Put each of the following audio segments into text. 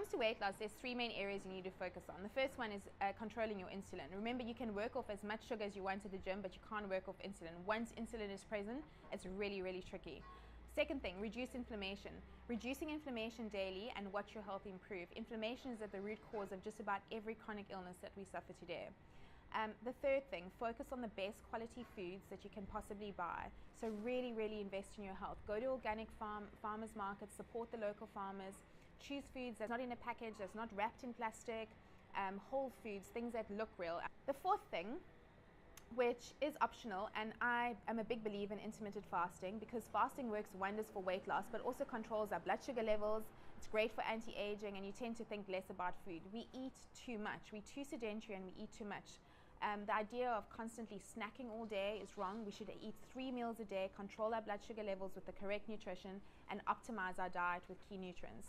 comes to weight loss, there's three main areas you need to focus on. The first one is controlling your insulin. Remember, you can work off as much sugar as you want at the gym, but you can't work off insulin. Once insulin is present, it's really, really tricky. Second thing, reduce inflammation. Reducing inflammation daily and watch your health improve. Inflammation is at the root cause of just about every chronic illness that we suffer today. The third thing, focus on the best quality foods that you can possibly buy. So really, really invest in your health. Go to organic farmers markets, support the local farmers. Choose foods that's not in a package, that's not wrapped in plastic, whole foods, things that look real. The fourth thing, which is optional, and I am a big believer in intermittent fasting because fasting works wonders for weight loss but also controls our blood sugar levels. It's great for anti-aging, and you tend to think less about food. We eat too much. We're too sedentary and we eat too much. The idea of constantly snacking all day is wrong. We should eat 3 meals a day, control our blood sugar levels with the correct nutrition, and optimize our diet with key nutrients.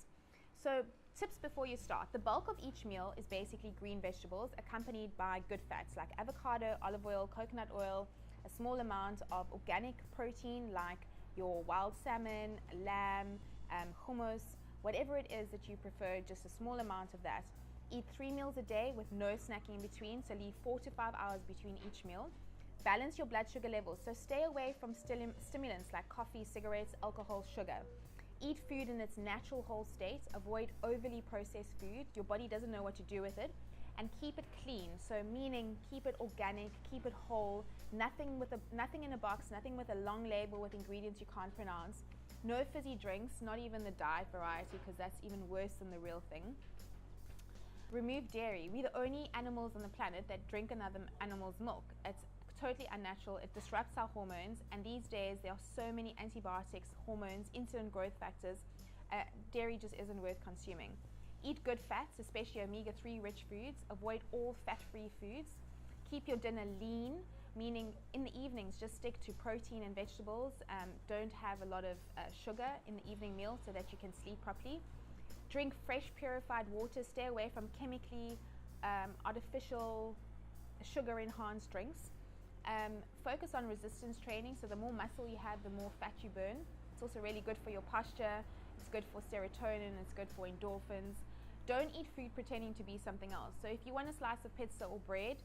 So tips before you start. The bulk of each meal is basically green vegetables accompanied by good fats like avocado, olive oil, coconut oil, a small amount of organic protein like your wild salmon, lamb, hummus, whatever it is that you prefer, just a small amount of that. Eat 3 meals a day with no snacking in between, so leave 4 to 5 hours between each meal. Balance your blood sugar levels, so stay away from stimulants like coffee, cigarettes, alcohol, sugar. Eat food in its natural whole state. Avoid overly processed food. Your body doesn't know what to do with it. And keep it clean. So meaning keep it organic, keep it whole. Nothing in a box, nothing with a long label with ingredients you can't pronounce. No fizzy drinks, not even the diet variety, because that's even worse than the real thing. Remove dairy. We're the only animals on the planet that drink another animal's milk. It's totally unnatural. It disrupts our hormones, and these days there are so many antibiotics, hormones, insulin growth factors. Dairy just isn't worth consuming. Eat good fats, especially omega-3 rich foods. Avoid all fat-free foods. Keep your dinner lean, meaning in the evenings just stick to protein and vegetables. Don't have a lot of sugar in the evening meal so that you can sleep properly. Drink fresh purified water. Stay away from chemically artificial sugar enhanced drinks. Focus on resistance training, so the more muscle you have, the more fat you burn. It's also really good for your posture, it's good for serotonin, it's good for endorphins. Don't eat food pretending to be something else. So if you want a slice of pizza or bread,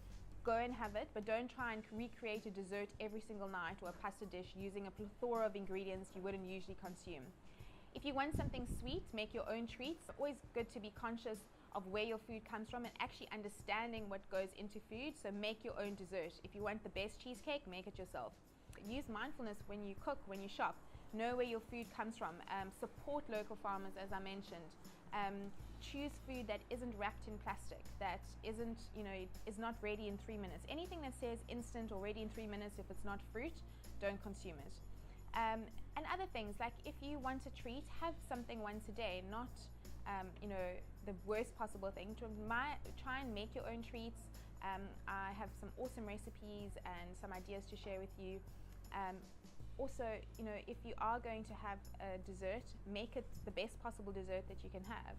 go and have it, but don't try and recreate a dessert every single night or a pasta dish using a plethora of ingredients you wouldn't usually consume. If you want something sweet, make your own treats. It's always good to be conscious of where your food comes from and actually understanding what goes into food. So make your own dessert. If you want the best cheesecake, make it yourself. Use mindfulness when you cook, when you shop. Know where your food comes from. Support local farmers, as I mentioned. Choose food that isn't wrapped in plastic, that isn't, is not ready in 3 minutes. Anything that says instant or ready in 3 minutes, if it's not fruit, don't consume it. And other things, like if you want a treat, have something once a day, not the worst possible thing. Try and make your own treats. I have some awesome recipes and some ideas to share with you. Also, if you are going to have a dessert, make it the best possible dessert that you can have.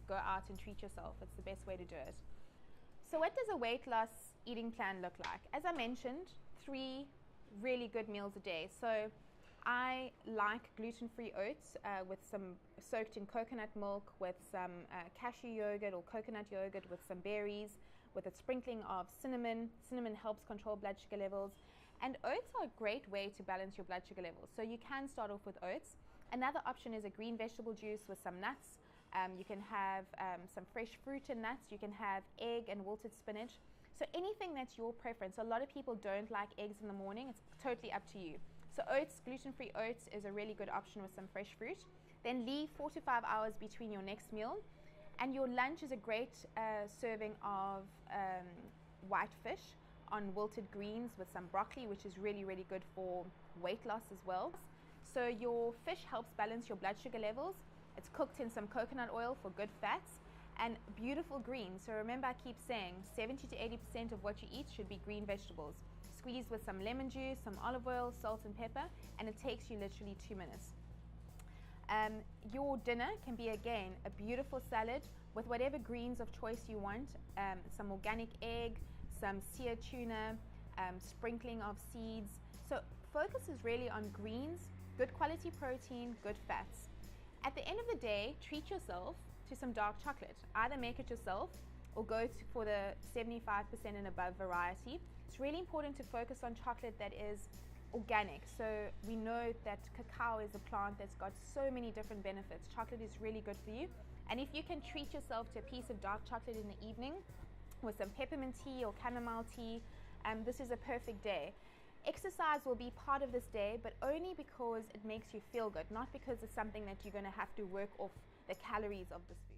Go out and treat yourself. It's the best way to do it. So what does a weight loss eating plan look like? As I mentioned, 3 really good meals a day. So I like gluten-free oats with some soaked in coconut milk, with some cashew yogurt or coconut yogurt, with some berries, with a sprinkling of cinnamon. Cinnamon helps control blood sugar levels. And oats are a great way to balance your blood sugar levels. So you can start off with oats. Another option is a green vegetable juice with some nuts. You can have some fresh fruit and nuts. You can have egg and wilted spinach. So anything that's your preference. A lot of people don't like eggs in the morning. It's totally up to you. So oats, gluten-free oats is a really good option with some fresh fruit. Then leave 4 to 5 hours between your next meal. And your lunch is a great serving of white fish on wilted greens with some broccoli, which is really, really good for weight loss as well. So your fish helps balance your blood sugar levels. It's cooked in some coconut oil for good fats and beautiful greens. So remember, I keep saying 70 to 80% of what you eat should be green vegetables. Squeeze with some lemon juice, some olive oil, salt and pepper, and it takes you literally 2 minutes. Your dinner can be, again, a beautiful salad with whatever greens of choice you want, some organic egg, some seared tuna, sprinkling of seeds. So focus is really on greens, good quality protein, good fats. At the end of the day, treat yourself, to some dark chocolate. Either make it yourself or go for the 75% and above variety. It's really important to focus on chocolate that is organic. So we know that cacao is a plant that's got so many different benefits. Chocolate is really good for you. And if you can treat yourself to a piece of dark chocolate in the evening with some peppermint tea or chamomile tea, this is a perfect day. Exercise will be part of this day, but only because it makes you feel good, not because it's something that you're going to have to work off the calories of this food.